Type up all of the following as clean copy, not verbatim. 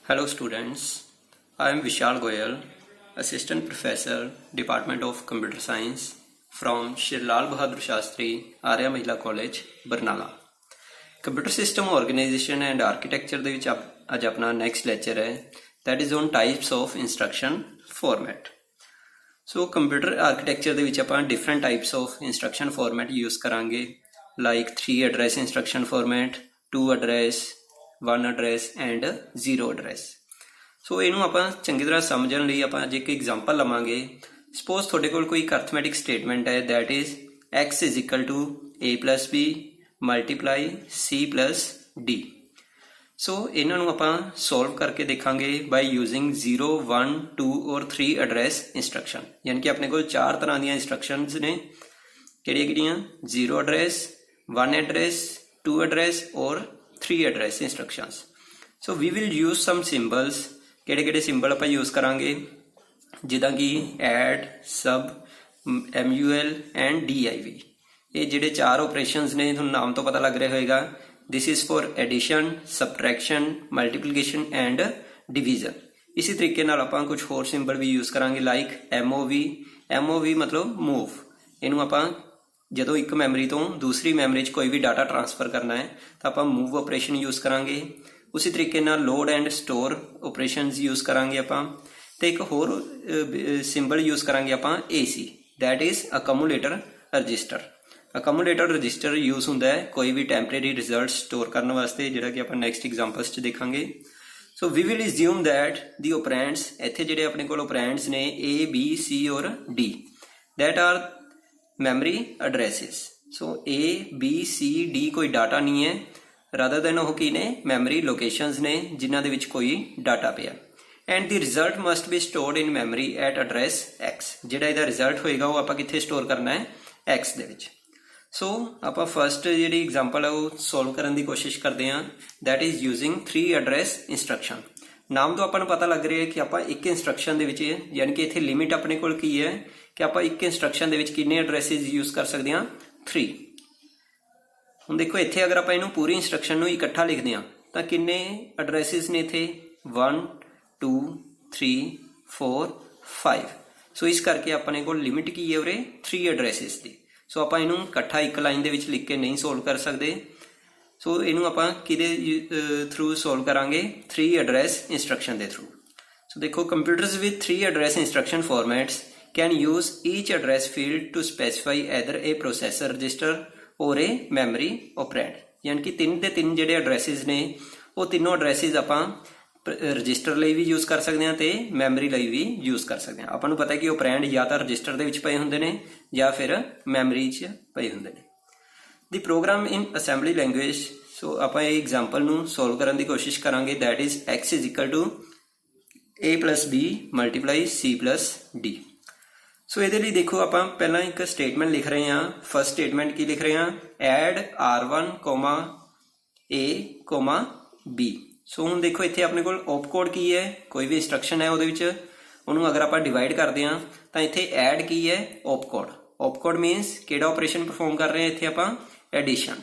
Hello students, I am Vishal Goyal, Assistant Professor, Department of Computer Science from Shri Lal Bahadur Shastri, Arya Mahila College, Barnala. Computer System Organization and Architecture ਦੇ ਵਿੱਚ ਅੱਜ ਆਪਣਾ next lecture ਹੈ that is on types of instruction format. So computer architecture ਦੇ ਵਿੱਚ ਆਪਾਂ different types of instruction format use ਕਰਾਂਗੇ like 3 address instruction format, 2 address, 1 address and 0 address. ਸੋ ਇਹਨੂੰ ਆਪਾਂ ਚੰਗੀ ਤਰ੍ਹਾਂ ਸਮਝਣ ਲਈ ਆਪਾਂ ਅੱਜ ਇੱਕ ਐਗਜ਼ਾਮਪਲ ਲਵਾਂਗੇ. ਸਪੋਜ਼ ਤੁਹਾਡੇ ਕੋਲ ਕੋਈ ਇੱਕ ਅਰਥਮੈਟਿਕ ਸਟੇਟਮੈਂਟ ਹੈ that is x is equal to a plus b multiply c plus d. ਸੋ ਇਹਨਾਂ ਨੂੰ ਆਪਾਂ ਸੋਲਵ ਕਰਕੇ ਦੇਖਾਂਗੇ by using 0, 1, 2 or 3 address instruction. ਯਾਨੀ ਕਿ ਆਪਣੇ ਕੋਲ 4 ਤਰ੍ਹਾਂ ਦੀਆਂ instructions ਨੇ. ਕਿਹੜੀਆਂ 0 address, 1 address, 2 address or 3 address instructions. So we will use some symbols. ਕਿਹੜੇ ਸਿੰਬਲ ਆਪਾਂ ਯੂਜ਼ ਕਰਾਂਗੇ ਜਿੱਦਾਂ ਕਿ add, sub, mul and div. ਇਹ ਜਿਹੜੇ 4 ਆਪਰੇਸ਼ਨਸ ਨੇ ਤੁਹਾਨੂੰ ਨਾਮ ਤੋਂ ਪਤਾ ਲੱਗ ਰਿਹਾ ਹੋਏਗਾ. This is for addition, subtraction, multiplication and division. ਇਸੇ ਤਰੀਕੇ ਨਾਲ ਆਪਾਂ ਕੁਝ ਹੋਰ ਸਿੰਬਲ ਵੀ ਯੂਜ਼ ਕਰਾਂਗੇ like mov ਮਤਲਬ move. ਇਹਨੂੰ ਆਪਾਂ ਜਦੋਂ ਇੱਕ ਮੈਮਰੀ ਤੋਂ ਦੂਸਰੀ ਮੈਮਰੀ 'ਚ ਕੋਈ ਵੀ ਡਾਟਾ ਟ੍ਰਾਂਸਫਰ ਕਰਨਾ ਹੈ ਤਾਂ ਆਪਾਂ ਮੂਵ ਆਪਰੇਸ਼ਨ ਯੂਜ਼ ਕਰਾਂਗੇ. ਉਸੇ ਤਰੀਕੇ ਨਾਲ load and store operations use ਕਰਾਂਗੇ ਆਪਾਂ. ਅਤੇ ਇੱਕ ਹੋਰ ਸਿੰਬਲ ਯੂਜ਼ ਕਰਾਂਗੇ ਆਪਾਂ AC that is accumulator register. Accumulator register use ਹੁੰਦਾ ਹੈ ਕੋਈ ਵੀ ਟੈਂਪਰੇਰੀ ਰਿਜ਼ਲਟ ਸਟੋਰ ਕਰਨ ਵਾਸਤੇ, ਜਿਹੜਾ ਕਿ ਆਪਾਂ ਨੈਕਸਟ ਐਗਜ਼ਾਮਪਲਸ 'ਚ ਦੇਖਾਂਗੇ. So we will assume that the operands, ਇੱਥੇ ਜਿਹੜੇ ਆਪਣੇ ਕੋਲ ਓਪਰੈਂਡਸ ਨੇ A, B, C ਔਰ D that are memory addresses. So A, B, C, D ਕੋਈ ਡਾਟਾ ਨਹੀਂ ਹੈ, ਰਾਦਰ ਦੈਨ ਉਹ ਕੀ ਨੇ ਮੈਮਰੀ ਲੋਕੇਸ਼ਨਸ ਨੇ ਜਿਨ੍ਹਾਂ ਦੇ ਵਿੱਚ ਕੋਈ ਡਾਟਾ ਪਿਆ. And the result must B stored in memory at address X. ਜਿਹੜਾ ਇਹਦਾ ਰਿਜ਼ਲਟ ਹੋਏਗਾ ਉਹ ਆਪਾਂ ਕਿੱਥੇ ਸਟੋਰ ਕਰਨਾ ਹੈ X ਦੇ ਵਿੱਚ. ਸੋ ਆਪਾਂ ਫਸਟ ਜਿਹੜੀ ਐਗਜ਼ਾਮਪਲ ਹੈ ਉਹ ਸੋਲਵ ਕਰਨ ਦੀ ਕੋਸ਼ਿਸ਼ ਕਰਦੇ ਹਾਂ that is using 3 address instruction. ਨਾਮ ਤੋਂ ਆਪਾਂ ਨੂੰ ਪਤਾ ਲੱਗ ਰਿਹਾ ਕਿ ਆਪਾਂ ਇੱਕ ਇੰਸਟਰਕਸ਼ਨ ਦੇ ਵਿੱਚ ਯਾਨੀ ਕਿ ਇੱਥੇ ਲਿਮਿਟ ਆਪਣੇ ਕੋਲ ਕੀ ਹੈ ਕਿ ਆਪਾਂ ਇੱਕ ਇੰਸਟਰਕਸ਼ਨ ਦੇ ਵਿੱਚ ਕਿੰਨੇ ਐਡਰੈਸਿਸ ਯੂਜ਼ ਕਰ ਸਕਦੇ ਹਾਂ 3. ਹੁਣ ਦੇਖੋ ਇੱਥੇ ਅਗਰ ਆਪਾਂ ਇਹਨੂੰ ਪੂਰੀ ਇੰਸਟਰਕਸ਼ਨ ਨੂੰ ਇਕੱਠਾ ਲਿਖਦੇ ਹਾਂ ਤਾਂ ਕਿੰਨੇ ਐਡਰੈਸਿਸ ਨੇ ਇੱਥੇ 1, 2, 3, 4, 5. ਸੋ ਇਸ ਕਰਕੇ ਆਪਣੇ ਕੋਲ ਲਿਮਿਟ ਕੀ ਹੈ ਉਰੇ 3 ਐਡਰੈਸਿਸ ਦੀ. ਸੋ ਆਪਾਂ ਇਹਨੂੰ ਇਕੱਠਾ ਇੱਕ ਲਾਈਨ ਦੇ ਵਿੱਚ ਲਿਖ ਕੇ ਨਹੀਂ ਸੋਲਵ ਕਰ ਸਕਦੇ. ਸੋ ਇਹਨੂੰ ਆਪਾਂ ਕਿਹਦੇ ਥਰੂ ਸੋਲਵ ਕਰਾਂਗੇ 3 ਐਡਰੈਸ ਇੰਸਟਰਕਸ਼ਨ ਦੇ ਥਰੂ. ਸੋ ਦੇਖੋ computers with 3 address instruction formats can use each address field to specify either a processor register or a memory operand. ਯਾਨੀ ਕਿ 3 ਦੇ 3 ਜਿਹੜੇ ਐਡਰੈਸਿਸ ਨੇ ਉਹ ਤਿੰਨੋਂ ਐਡਰੈਸਿਸ ਆਪਾਂ ਰਜਿਸਟਰ ਲਈ ਵੀ ਯੂਜ਼ ਕਰ ਸਕਦੇ ਹਾਂ ਤੇ ਮੈਮਰੀ ਲਈ ਵੀ ਯੂਜ਼ ਕਰ ਸਕਦੇ ਹਾਂ. ਆਪਾਂ ਨੂੰ ਪਤਾ ਕਿ ਓਪਰੈਂਡ ਜਾਂ ਤਾਂ ਰਜਿਸਟਰ ਦੇ ਵਿੱਚ ਪਏ ਹੁੰਦੇ ਨੇ ਜਾਂ ਫਿਰ ਮੈਮਰੀ 'ਚ ਪਏ ਹੁੰਦੇ ਨੇ. ਦੀ ਪ੍ਰੋਗਰਾਮ ਇਨ ਅਸੈਂਬਲੀ ਲੈਂਗੁਏਜ. ਸੋ ਆਪਾਂ ਇਹ ਐਗਜ਼ਾਮਪਲ ਨੂੰ ਸੋਲਵ ਕਰਨ ਦੀ ਕੋਸ਼ਿਸ਼ ਕਰਾਂਗੇ that is x is equal to a plus b multiply c plus d. ਸੋ ਇਹਦੇ ਲਈ ਦੇਖੋ ਆਪਾਂ ਪਹਿਲਾਂ ਇੱਕ ਸਟੇਟਮੈਂਟ ਲਿਖ ਰਹੇ ਹਾਂ. ਫਸਟ ਸਟੇਟਮੈਂਟ ਕੀ ਲਿਖ ਰਹੇ ਹਾਂ ਐਡ r1, a, b. ਸੋ ਹੁਣ ਦੇਖੋ ਇੱਥੇ ਆਪਣੇ ਕੋਲ ਓਪ ਕੋਡ ਕੀ ਹੈ, ਕੋਈ ਵੀ ਇੰਸਟਰਕਸ਼ਨ ਹੈ ਉਹਦੇ ਵਿੱਚ ਉਹਨੂੰ ਅਗਰ ਆਪਾਂ ਡਿਵਾਈਡ ਕਰਦੇ ਹਾਂ ਤਾਂ ਇੱਥੇ ਐਡ ਕੀ ਹੈ ਓਪ ਕੋਡ. ਓਪ ਕੋਡ ਮੀਨਸ ਕਿਹੜਾ ਆਪਰੇਸ਼ਨ ਪਰਫੋਰਮ ਕਰ ਰਹੇ ਹਾਂ ਇੱਥੇ ਆਪਾਂ ਐਡੀਸ਼ਨ.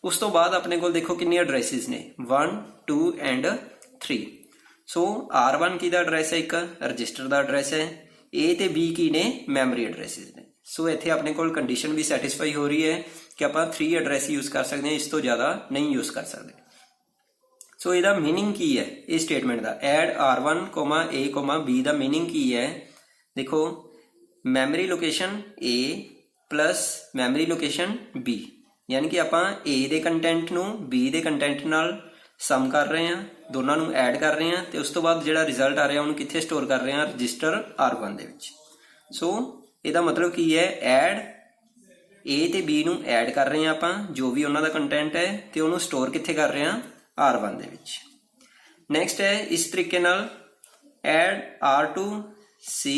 ਉਸ ਤੋਂ ਬਾਅਦ ਆਪਣੇ ਕੋਲ ਦੇਖੋ ਕਿੰਨੇ ਐਡਰੈਸਿਸ ਨੇ 1, 2 and 3. ਸੋ r1 ਕਿਹਦਾ ਐਡਰੈਸ ਹੈ, ਇੱਕ ਰਜਿਸਟਰ ਦਾ ਐਡਰੈਸ ਹੈ. A ਤੇ B ਕੀ ਨੇ ਮੈਮਰੀ ਐਡਰੈਸਿਸ ਨੇ. ਸੋ ਇੱਥੇ ਆਪਣੇ ਕੋਲ ਕੰਡੀਸ਼ਨ ਵੀ ਸੈਟਿਸਫਾਈ ਹੋ ਰਹੀ ਹੈ ਕਿ ਆਪਾਂ 3 ਐਡਰੈਸ ਯੂਜ਼ ਕਰ ਸਕਦੇ ਹਾਂ, ਇਸ ਤੋਂ ਜ਼ਿਆਦਾ ਨਹੀਂ ਯੂਜ਼ ਕਰ ਸਕਦੇ. ਸੋ ਇਹਦਾ ਮੀਨਿੰਗ ਕੀ ਹੈ ਇਹ ਸਟੇਟਮੈਂਟ ਦਾ ਐਡ r1, a, b ਦਾ ਮੀਨਿੰਗ ਕੀ ਹੈ. ਦੇਖੋ memory location A plus memory location B ਯਾਨੀ ਕਿ ਆਪਾਂ A ਦੇ ਕੰਟੈਂਟ ਨੂੰ B ਦੇ ਕੰਟੈਂਟ ਨਾਲ ਸਮ ਕਰ ਰਹੇ ਹਾਂ, ਦੋਨਾਂ ਨੂੰ ਐਡ ਕਰ ਰਹੇ ਹਾਂ ਤੇ ਉਸ ਤੋਂ ਬਾਅਦ ਜਿਹੜਾ ਰਿਜ਼ਲਟ ਆ ਰਿਹਾ ਉਹਨੂੰ ਕਿੱਥੇ ਸਟੋਰ ਕਰ ਰਹੇ ਹਾਂ ਰਜਿਸਟਰ r1 ਦੇ ਵਿੱਚ. ਸੋ ਇਹਦਾ ਮਤਲਬ ਕੀ ਹੈ ਐਡ A ਤੇ B ਨੂੰ ਐਡ ਕਰ ਰਹੇ ਹਾਂ ਆਪਾਂ ਜੋ ਵੀ ਉਹਨਾਂ ਦਾ ਕੰਟੈਂਟ ਹੈ ਤੇ ਉਹਨੂੰ ਸਟੋਰ ਕਿੱਥੇ ਕਰ ਰਹੇ ਹਾਂ r1 ਦੇ ਵਿੱਚ. ਨੈਕਸਟ ਹੈ ਇਸ ਤਰੀਕੇ ਨਾਲ ਐਡ r2, c,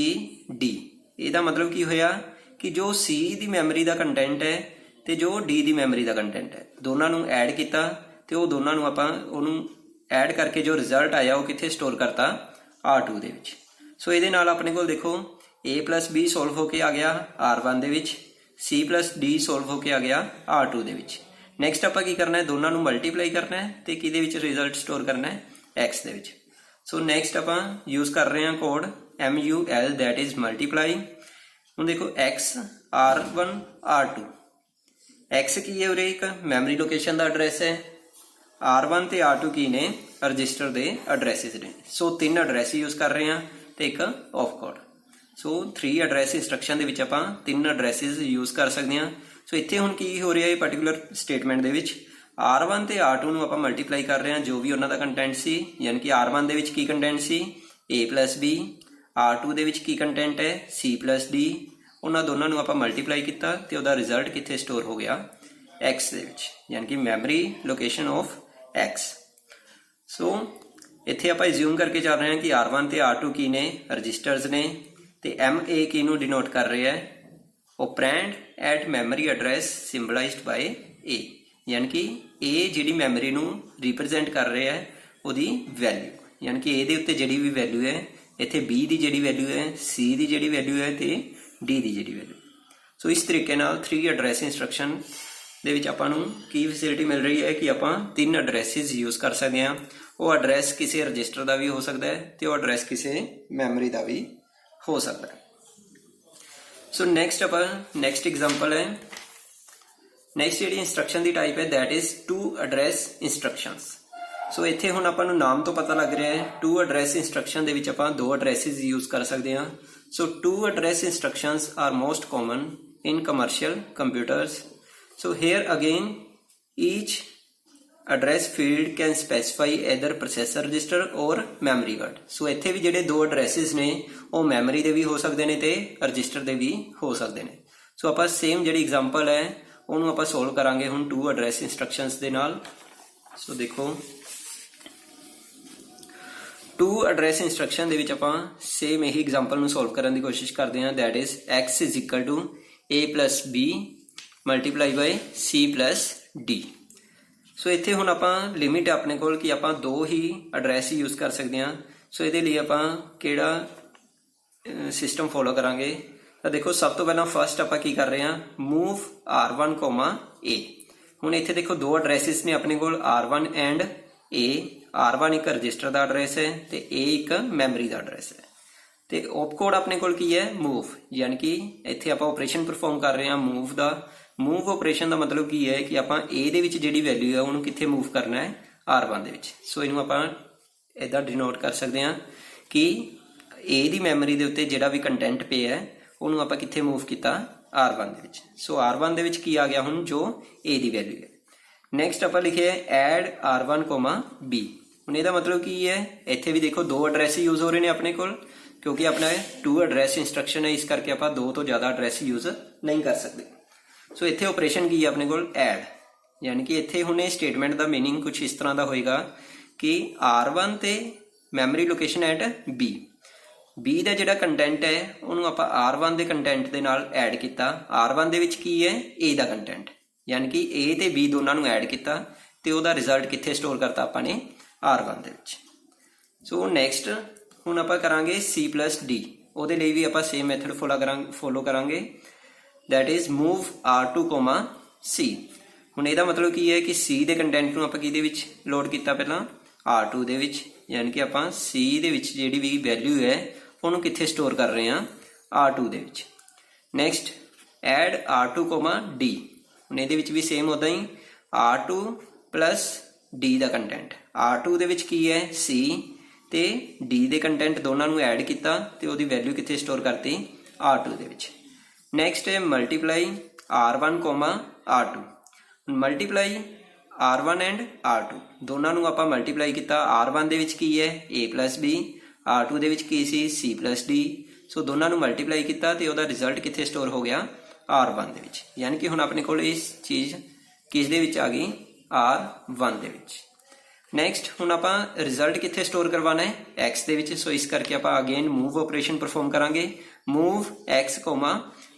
d. ਇਹਦਾ ਮਤਲਬ ਕੀ ਹੋਇਆ ਕਿ ਜੋ C ਦੀ ਮੈਮਰੀ ਦਾ ਕੰਟੈਂਟ ਹੈ ਤੇ ਜੋ D ਦੀ ਮੈਮਰੀ ਦਾ ਕੰਟੈਂਟ ਹੈ ਦੋਨਾਂ ਨੂੰ ਐਡ ਕੀਤਾ ਤੇ ਉਹ ਦੋਨਾਂ ਨੂੰ ਆਪਾਂ ਉਹਨੂੰ ਐਡ ਕਰਕੇ ਜੋ ਰਿਜ਼ਲਟ ਆਇਆ ਉਹ ਕਿੱਥੇ ਸਟੋਰ ਕਰਤਾ r2 ਦੇ ਵਿੱਚ. ਸੋ ਇਹਦੇ ਨਾਲ ਆਪਣੇ ਕੋਲ ਦੇਖੋ a plus b ਸੋਲਵ ਹੋ ਕੇ ਆ ਗਿਆ r1 ਦੇ ਵਿੱਚ, c plus d ਸੋਲਵ ਹੋ ਕੇ ਆ ਗਿਆ r2 ਦੇ ਵਿੱਚ. ਨੈਕਸਟ ਆਪਾਂ ਕੀ ਕਰਨਾ ਹੈ ਦੋਨਾਂ ਨੂੰ ਮਲਟੀਪਲਾਈ ਕਰਨਾ ਹੈ ਤੇ ਕਿਹਦੇ ਵਿੱਚ ਰਿਜ਼ਲਟ ਸਟੋਰ ਕਰਨਾ ਹੈ x ਦੇ ਵਿੱਚ. ਸੋ ਨੈਕਸਟ ਆਪਾਂ ਯੂਜ਼ ਕਰ ਰਹੇ ਹਾਂ code MUL that is multiply। ਹੁਣ ਦੇਖੋ x R1 R2 x ਕੀ ਹੈ ਉਰੇ, ਇੱਕ ਮੈਮਰੀ ਲੋਕੇਸ਼ਨ ਦਾ ਐਡਰੈਸ ਹੈ, R1 ਤੇ R2 ਕੀ ਨੇ, ਰਜਿਸਟਰ ਦੇ ਐਡਰੈਸਿਸ ਨੇ। ਸੋ 3 ਐਡਰੈਸ ਯੂਜ਼ ਕਰ ਰਹੇ ਹਾਂ ਤੇ ਇੱਕ of code. So 3 address instruction ਦੇ ਵਿੱਚ ਆਪਾਂ 3 ਐਡਰੈਸਿਸ ਯੂਜ਼ ਕਰ ਸਕਦੇ ਹਾਂ। ਸੋ ਇੱਥੇ ਹੁਣ ਕੀ ਹੋ ਰਿਹਾ ਹੈ ਪਾਰਟਿਕੂਲਰ ਸਟੇਟਮੈਂਟ ਦੇ ਵਿੱਚ, R1 ਤੇ R2 ਨੂੰ ਆਪਾਂ ਮਲਟੀਪਲਾਈ ਕਰ ਰਹੇ ਹਾਂ ਜੋ ਵੀ ਉਹਨਾਂ ਦਾ ਕੰਟੈਂਟ ਸੀ, ਯਾਨੀ ਕਿ R1 ਦੇ ਵਿੱਚ ਕੀ ਕੰਟੈਂਟ ਸੀ A+B, R2 ਦੇ ਵਿੱਚ ਕੀ ਕੰਟੈਂਟ ਹੈ C+D। ਉਹਨਾਂ ਦੋਨਾਂ ਨੂੰ ਆਪਾਂ ਮਲਟੀਪਲਾਈ ਕੀਤਾ ਤੇ ਉਹਦਾ ਰਿਜ਼ਲਟ ਕਿੱਥੇ ਸਟੋਰ ਹੋ ਗਿਆ X ਦੇ ਵਿੱਚ, ਯਾਨੀ ਕਿ ਮੈਮਰੀ ਲੋਕੇਸ਼ਨ ਆਫ X। ਸੋ ਇੱਥੇ ਆਪਾਂ ਅਸਿਊਮ ਕਰਕੇ ਚੱਲ ਰਹੇ ਹਾਂ ਕਿ R1 ਤੇ R2 ਕੀ ਨੇ, ਰਜਿਸਟਰਸ ਨੇ, ਤੇ MA ਕੀ ਨੂੰ ਡਿਨੋਟ ਕਰ ਰਿਹਾ ਹੈ, operand at memory address symbolized by A, ਯਾਨੀ ਕਿ A ਜਿਹੜੀ ਮੈਮਰੀ ਨੂੰ ਰਿਪਰੈਜ਼ੈਂਟ ਕਰ ਰਿਹਾ ਹੈ ਉਹਦੀ ਵੈਲਿਊ, ਯਾਨੀ ਕਿ A ਦੇ ਉੱਤੇ ਜਿਹੜੀ ਵੀ ਵੈਲਿਊ ਹੈ, ਇੱਥੇ B ਦੀ ਜਿਹੜੀ ਵੈਲਿਊ ਹੈ, C ਦੀ ਜਿਹੜੀ ਵੈਲਿਊ ਹੈ ਤੇ D ਦੀ ਜਿਹੜੀ ਵੈਲਿਊ। ਸੋ ਇਸ ਤਰੀਕੇ ਨਾਲ 3 ਐਡਰੈਸ ਇੰਸਟਰਕਸ਼ਨ ਦੇ ਵਿੱਚ ਆਪਾਂ ਨੂੰ ਕੀ ਫੈਸਿਲਿਟੀ ਮਿਲ ਰਹੀ ਹੈ ਕਿ ਆਪਾਂ 3 ਐਡਰੈਸਿਸ ਯੂਜ਼ ਕਰ ਸਕਦੇ ਹਾਂ। ਉਹ ਐਡਰੈਸ ਕਿਸੇ ਰਜਿਸਟਰ ਦਾ ਵੀ ਹੋ ਸਕਦਾ ਹੈ ਤੇ ਉਹ ਐਡਰੈਸ ਕਿਸੇ ਮੈਮਰੀ ਦਾ ਵੀ ਹੋ ਸਕਦਾ ਹੈ। ਸੋ ਨੈਕਸਟ ਆਪਾਂ ਨੈਕਸਟ ਐਗਜ਼ਾਮਪਲ ਹੈ, ਨੈਕਸਟ ਜਿਹੜੀ ਇੰਸਟਰਕਸ਼ਨ ਦੀ ਟਾਈਪ ਹੈ ਦੈਟ ਇਜ਼ 2 ਐਡਰੈਸ ਇੰਸਟਰਕਸ਼ਨਸ। ਸੋ ਇੱਥੇ ਹੁਣ ਆਪਾਂ ਨੂੰ ਨਾਮ ਤੋਂ ਪਤਾ ਲੱਗ ਰਿਹਾ ਹੈ 2 ਐਡਰੈਸ ਇੰਸਟਰਕਸ਼ਨ ਦੇ ਵਿੱਚ ਆਪਾਂ 2 ਐਡਰੈਸਿਸ ਯੂਜ਼ ਕਰ ਸਕਦੇ ਹਾਂ। ਸੋ 2 address instructions R most common in commercial computers. So here again each address field can specify either processor register or memory word। So ਇੱਥੇ ਵੀ ਜਿਹੜੇ 2 addresses ਨੇ ਉਹ ਮੈਮਰੀ ਦੇ ਵੀ ਹੋ ਸਕਦੇ ਨੇ ਤੇ ਰਜਿਸਟਰ ਦੇ ਵੀ ਹੋ ਸਕਦੇ ਨੇ। ਸੋ ਆਪਾਂ ਸੇਮ ਜਿਹੜੀ ਐਗਜ਼ਾਮਪਲ ਹੈ ਉਹਨੂੰ ਆਪਾਂ ਸੋਲਵ ਕਰਾਂਗੇ ਹੁਣ 2 address instructions ਦੇ ਨਾਲ। ਸੋ ਦੇਖੋ 2 address instruction ਦੇ ਵਿੱਚ ਆਪਾਂ ਸੇਮ ਇਹੀ ਐਗਜ਼ਾਮਪਲ ਨੂੰ ਸੋਲਵ ਕਰਨ ਦੀ ਕੋਸ਼ਿਸ਼ ਕਰਦੇ ਹਾਂ, that is x is equal to A+B multiply by C+D। So ਇੱਥੇ ਹੁਣ ਆਪਾਂ ਲਿਮਿਟ ਆਪਣੇ ਕੋਲ ਕਿ ਆਪਾਂ 2 ਹੀ ਐਡਰੈਸ ਯੂਜ਼ ਕਰ ਸਕਦੇ ਹਾਂ। ਸੋ ਇਹਦੇ ਲਈ ਆਪਾਂ ਕਿਹੜਾ ਸਿਸਟਮ ਫੋਲੋ ਕਰਾਂਗੇ, ਤਾਂ ਦੇਖੋ ਸਭ ਤੋਂ ਪਹਿਲਾਂ ਫਸਟ ਆਪਾਂ ਕੀ ਕਰ ਰਹੇ ਹਾਂ, ਮੂਵ R1, A। ਹੁਣ ਇੱਥੇ ਦੇਖੋ 2 ਐਡਰੈਸਿਸ ਨੇ ਆਪਣੇ ਕੋਲ R1 ਐਂਡ A। R1 ਇੱਕ ਰਜਿਸਟਰ ਦਾ ਐਡਰੈਸ ਹੈ ਤੇ A ਇੱਕ ਮੈਮਰੀ ਦਾ ਐਡਰੈਸ ਹੈ ਤੇ ਓਪ ਕੋਡ ਆਪਣੇ ਕੋਲ ਕੀ ਹੈ ਮੂਵ, ਯਾਨੀ ਕਿ ਇੱਥੇ ਆਪਾਂ ਆਪਰੇਸ਼ਨ ਪਰਫਾਰਮ ਕਰ ਰਹੇ ਹਾਂ ਮੂਵ ਦਾ। ਮੂਵ ਆਪਰੇਸ਼ਨ ਦਾ ਮਤਲਬ ਕੀ ਹੈ ਕਿ ਆਪਾਂ A ਦੇ ਵਿੱਚ ਜਿਹੜੀ ਵੈਲਿਊ ਹੈ ਉਹਨੂੰ ਕਿੱਥੇ ਮੂਵ ਕਰਨਾ ਹੈ R1 ਦੇ ਵਿੱਚ। ਸੋ ਇਹਨੂੰ ਆਪਾਂ ਇੱਦਾਂ ਡਿਨੋਟ ਕਰ ਸਕਦੇ ਹਾਂ ਕਿ A ਦੀ ਮੈਮਰੀ ਦੇ ਉੱਤੇ ਜਿਹੜਾ ਵੀ ਕੰਟੈਂਟ ਪਿਆ ਹੈ ਉਹਨੂੰ ਆਪਾਂ ਕਿੱਥੇ ਮੂਵ ਕੀਤਾ R1 ਦੇ ਵਿੱਚ। ਸੋ R1 ਦੇ ਵਿੱਚ ਕੀ ਆ ਗਿਆ ਹੁਣ ਜੋ A ਦੀ ਵੈਲਿਊ ਹੈ। ਨੈਕਸਟ ਆਪਾਂ ਲਿਖਿਆ ਐਡ R1, B। ਹੁਣ ਇਹਦਾ ਮਤਲਬ ਕੀ ਹੈ, ਇੱਥੇ ਵੀ ਦੇਖੋ 2 ਐਡਰੈਸ ਯੂਜ਼ ਹੋ ਰਹੇ ਨੇ ਆਪਣੇ ਕੋਲ ਕਿਉਂਕਿ ਆਪਣਾ 2 ਐਡਰੈਸ ਇੰਸਟਰਕਸ਼ਨ ਹੈ, ਇਸ ਕਰਕੇ ਆਪਾਂ 2 ਤੋਂ ਜ਼ਿਆਦਾ ਐਡਰੈਸ ਯੂਜ਼ ਨਹੀਂ ਕਰ ਸਕਦੇ। ਸੋ ਇੱਥੇ ਆਪਰੇਸ਼ਨ ਕੀ ਹੈ ਆਪਣੇ ਕੋਲ ਐਡ, ਯਾਨੀ ਕਿ ਇੱਥੇ ਹੁਣ ਇਹ ਸਟੇਟਮੈਂਟ ਦਾ ਮੀਨਿੰਗ ਕੁਝ ਇਸ ਤਰ੍ਹਾਂ ਦਾ ਹੋਏਗਾ ਕਿ R1 ਤੇ ਮੈਮਰੀ ਲੋਕੇਸ਼ਨ ਐਟ B ਦਾ ਜਿਹੜਾ ਕੰਟੈਂਟ ਹੈ ਉਹਨੂੰ ਆਪਾਂ R1 ਦੇ ਕੰਟੈਂਟ ਦੇ ਨਾਲ ਐਡ ਕੀਤਾ। R1 ਦੇ ਵਿੱਚ ਕੀ ਹੈ A ਦਾ ਕੰਟੈਂਟ, ਯਾਨੀ ਕਿ A ਤੇ B ਦੋਨਾਂ ਨੂੰ ਐਡ ਕੀਤਾ ਤੇ ਉਹਦਾ ਰਿਜ਼ਲਟ ਕਿੱਥੇ ਸਟੋਰ ਕਰਤਾ ਆਪਾਂ ਨੇ R1 ਦੇ ਵਿੱਚ। ਸੋ ਨੈਕਸਟ ਹੁਣ ਆਪਾਂ ਕਰਾਂਗੇ C+D। ਉਹਦੇ ਲਈ ਵੀ ਆਪਾਂ ਸੇਮ ਮੈਥਡ ਫੋਲੋ ਕਰਾਂਗੇ, that is move R2, C। ਹੁਣ ਇਹਦਾ ਮਤਲਬ ਕੀ ਹੈ ਕਿ C ਦੇ ਕੰਟੈਂਟ ਨੂੰ ਆਪਾਂ ਕਿਹਦੇ ਵਿੱਚ ਲੋਡ ਕੀਤਾ ਪਹਿਲਾਂ R2 ਦੇ ਵਿੱਚ, ਯਾਨੀ ਕਿ ਆਪਾਂ C ਦੇ ਵਿੱਚ ਜਿਹੜੀ ਵੀ ਵੈਲਿਊ ਹੈ ਉਹਨੂੰ ਕਿੱਥੇ ਸਟੋਰ ਕਰ ਰਹੇ ਹਾਂ R2 ਦੇ ਵਿੱਚ। Next add R2, D। ਹੁਣ ਇਹਦੇ ਵਿੱਚ ਵੀ ਸੇਮ ਉੱਦਾਂ ਹੀ R2 + D ਦਾ ਕੰਟੈਂਟ, R2 ਦੇ ਵਿੱਚ ਕੀ ਹੈ C ਤੇ D ਦੇ ਕੰਟੈਂਟ ਦੋਨਾਂ ਨੂੰ ਐਡ ਕੀਤਾ ਤੇ ਉਹਦੀ ਵੈਲਿਊ ਕਿੱਥੇ ਸਟੋਰ ਕਰਤੀ R2 ਦੇ ਵਿੱਚ। ਨੈਕਸਟ ਹੈ multiply R1, R2। Multiply R1 and R2 ਦੋਨਾਂ ਨੂੰ ਆਪਾਂ ਮਲਟੀਪਲਾਈ ਕੀਤਾ। R1 ਦੇ ਵਿੱਚ ਕੀ ਹੈ A+B, R2 ਦੇ ਵਿੱਚ ਕੀ ਸੀ C+D। ਸੋ ਦੋਨਾਂ ਨੂੰ ਮਲਟੀਪਲਾਈ ਕੀਤਾ ਤੇ ਉਹਦਾ ਰਿਜ਼ਲਟ ਕਿੱਥੇ ਸਟੋਰ ਹੋ ਗਿਆ R1 ਦੇ ਵਿੱਚ, ਯਾਨੀ ਕਿ ਹੁਣ ਆਪਣੇ ਕੋਲ ਇਸ ਚੀਜ਼ ਕਿਸ ਦੇ ਵਿੱਚ ਆ ਗਈ R1 ਦੇ ਵਿੱਚ। ਨੈਕਸਟ ਹੁਣ ਆਪਾਂ ਰਿਜ਼ਲਟ ਕਿੱਥੇ ਸਟੋਰ ਕਰਵਾਉਣਾ ਹੈ X ਦੇ ਵਿੱਚ। ਸੋ ਇਸ ਕਰਕੇ ਆਪਾਂ ਅਗੇਨ ਮੂਵ ਆਪਰੇਸ਼ਨ ਪਰਫਾਰਮ ਕਰਾਂਗੇ, ਮੂਵ X,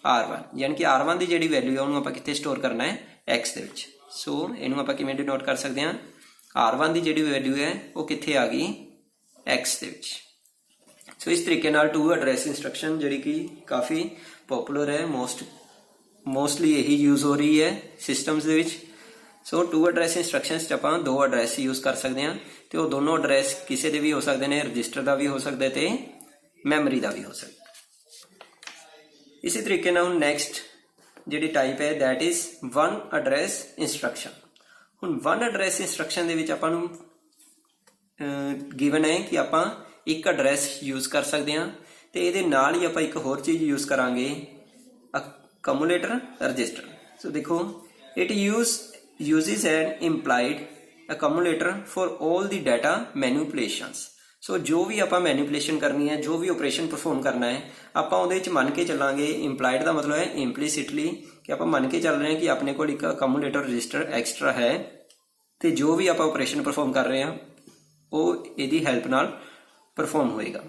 R1, ਯਾਨੀ ਕਿ R1 ਦੀ ਜਿਹੜੀ ਵੈਲਿਊ ਹੈ ਉਹਨੂੰ ਆਪਾਂ ਕਿੱਥੇ ਸਟੋਰ ਕਰਨਾ ਹੈ X ਦੇ ਵਿੱਚ। ਸੋ ਇਹਨੂੰ ਆਪਾਂ ਕਿਵੇਂ ਡਿਨੋਟ ਕਰ ਸਕਦੇ ਹਾਂ, R1 ਦੀ ਜਿਹੜੀ ਵੈਲਿਊ ਹੈ ਉਹ ਕਿੱਥੇ ਆ ਗਈ X ਦੇ ਵਿੱਚ। ਸੋ ਇਸ ਤਰੀਕੇ ਨਾਲ 2 ਐਡਰੈਸ ਇੰਸਟਰਕਸ਼ਨ ਜਿਹੜੀ ਕਿ ਕਾਫੀ ਪਪੂਲਰ ਹੈ, ਮੋਸਟਲੀ ਇਹੀ ਯੂਜ਼ ਹੋ ਰਹੀ ਹੈ ਸਿਸਟਮਸ ਦੇ ਵਿੱਚ। ਸੋ 2 ਐਡਰੈਸ ਇੰਸਟਰਕਸ਼ਨਸ 'ਚ ਆਪਾਂ 2 ਐਡਰੈਸ ਯੂਜ਼ ਕਰ ਸਕਦੇ ਹਾਂ। ਤੇ ਉਹ ਦੋਨੋਂ ਐਡਰੈਸ ਕਿਸੇ ਦੇ ਵੀ ਹੋ ਸਕਦੇ ਨੇ, ਰਜਿਸਟਰ ਦਾ ਵੀ ਹੋ ਸਕਦਾ ਤੇ ਮੈਮਰੀ ਦਾ ਵੀ ਹੋ ਸਕਦਾ। ਇਸੇ ਤਰੀਕੇ ਨਾਲ ਹੁਣ ਨੈਕਸਟ ਜਿਹੜੀ ਟਾਈਪ ਹੈ that is one address instruction. ਹੁਣ ਵਨ ਐਡਰੈਸ ਇੰਸਟਰਕਸ਼ਨ ਦੇ ਵਿੱਚ ਆਪਾਂ ਨੂੰ ਗਿਵਨ ਹੈ ਕਿ ਆਪਾਂ ਇੱਕ ਐਡਰੈਸ ਯੂਜ਼ ਕਰ ਸਕਦੇ ਹਾਂ ਤੇ ਇਹਦੇ ਨਾਲ ਹੀ ਆਪਾਂ ਇੱਕ ਹੋਰ ਚੀਜ਼ ਯੂਜ਼ ਕਰਾਂਗੇ, accumulator register। ਸੋ ਦੇਖੋ it uses an implied accumulator for all the data manipulations। ਸੋ ਜੋ ਵੀ ਆਪਾਂ ਮੈਨੀਪੂਲੇਸ਼ਨ ਕਰਨੀ ਹੈ, ਜੋ ਵੀ ਆਪਰੇਸ਼ਨ ਪਰਫਾਰਮ ਕਰਨਾ ਹੈ, ਆਪਾਂ ਉਹਦੇ ਵਿੱਚ ਮੰਨ ਕੇ ਚੱਲਾਂਗੇ। ਇੰਪਲਾਈਡ ਦਾ ਮਤਲਬ ਹੈ ਇੰਪਲੀਸਿਟਲੀ, ਕਿ ਆਪਾਂ ਮੰਨ ਕੇ ਚੱਲ ਰਹੇ ਹਾਂ ਕਿ ਆਪਣੇ ਕੋਲ ਇੱਕ accumulator ਰਜਿਸਟਰ ਐਕਸਟਰਾ ਹੈ ਤੇ ਜੋ ਵੀ ਆਪਾਂ ਆਪਰੇਸ਼ਨ ਪਰਫਾਰਮ ਕਰ ਰਹੇ ਹਾਂ ਉਹ ਇਹਦੀ ਹੈਲਪ ਨਾਲ ਪਰਫਾਰਮ ਹੋਏਗਾ।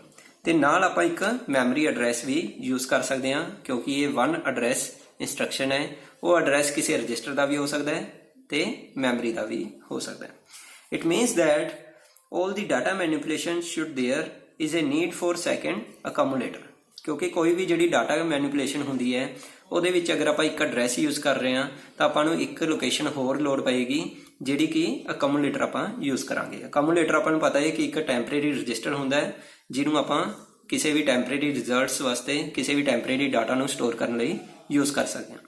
ਤੇ ਨਾਲ ਆਪਾਂ ਇੱਕ ਮੈਮਰੀ ਐਡਰੈਸ ਵੀ ਯੂਜ਼ ਕਰ ਸਕਦੇ ਹਾਂ, ਕਿਉਂਕਿ ਇਹ ਵਨ ਐਡਰੈਸ ਇੰਸਟਰਕਸ਼ਨ ਹੈ। ਉਹ ਐਡਰੈਸ ਕਿਸੇ ਰਜਿਸਟਰ ਦਾ ਵੀ ਹੋ ਸਕਦਾ ਹੈ ਤੇ ਮੈਮਰੀ ਦਾ ਵੀ ਹੋ ਸਕਦਾ ਹੈ। It means that all the data manipulation should there is a need for second accumulator। ਕਿਉਂਕਿ ਕੋਈ ਵੀ ਜਿਹੜੀ ਡਾਟਾ ਮੈਨੀਪੂਲੇਸ਼ਨ ਹੁੰਦੀ ਹੈ ਉਹਦੇ ਵਿੱਚ ਅਗਰ ਆਪਾਂ ਇੱਕ ਐਡਰੈਸ ਯੂਜ਼ ਕਰ ਰਹੇ ਹਾਂ ਤਾਂ ਆਪਾਂ ਨੂੰ ਇੱਕ ਲੋਕੇਸ਼ਨ ਹੋਰ ਲੋੜ ਪਏਗੀ ਜਿਹੜੀ ਕਿ accumulator ਆਪਾਂ ਯੂਜ਼ ਕਰਾਂਗੇ। accumulator ਆਪਾਂ ਨੂੰ ਪਤਾ ਹੈ ਕਿ ਇੱਕ ਟੈਂਪਰੇਰੀ ਰਜਿਸਟਰ ਹੁੰਦਾ ਹੈ ਜਿਹਨੂੰ ਆਪਾਂ ਕਿਸੇ ਵੀ ਟੈਂਪਰੇਰੀ ਰਿਜ਼ਲਟਸ ਵਾਸਤੇ, ਕਿਸੇ ਵੀ ਟੈਂਪਰੇਰੀ ਡਾਟਾ ਨੂੰ ਸਟੋਰ ਕਰਨ ਲਈ ਯੂਜ਼ ਕਰ ਸਕਦੇ ਹਾਂ।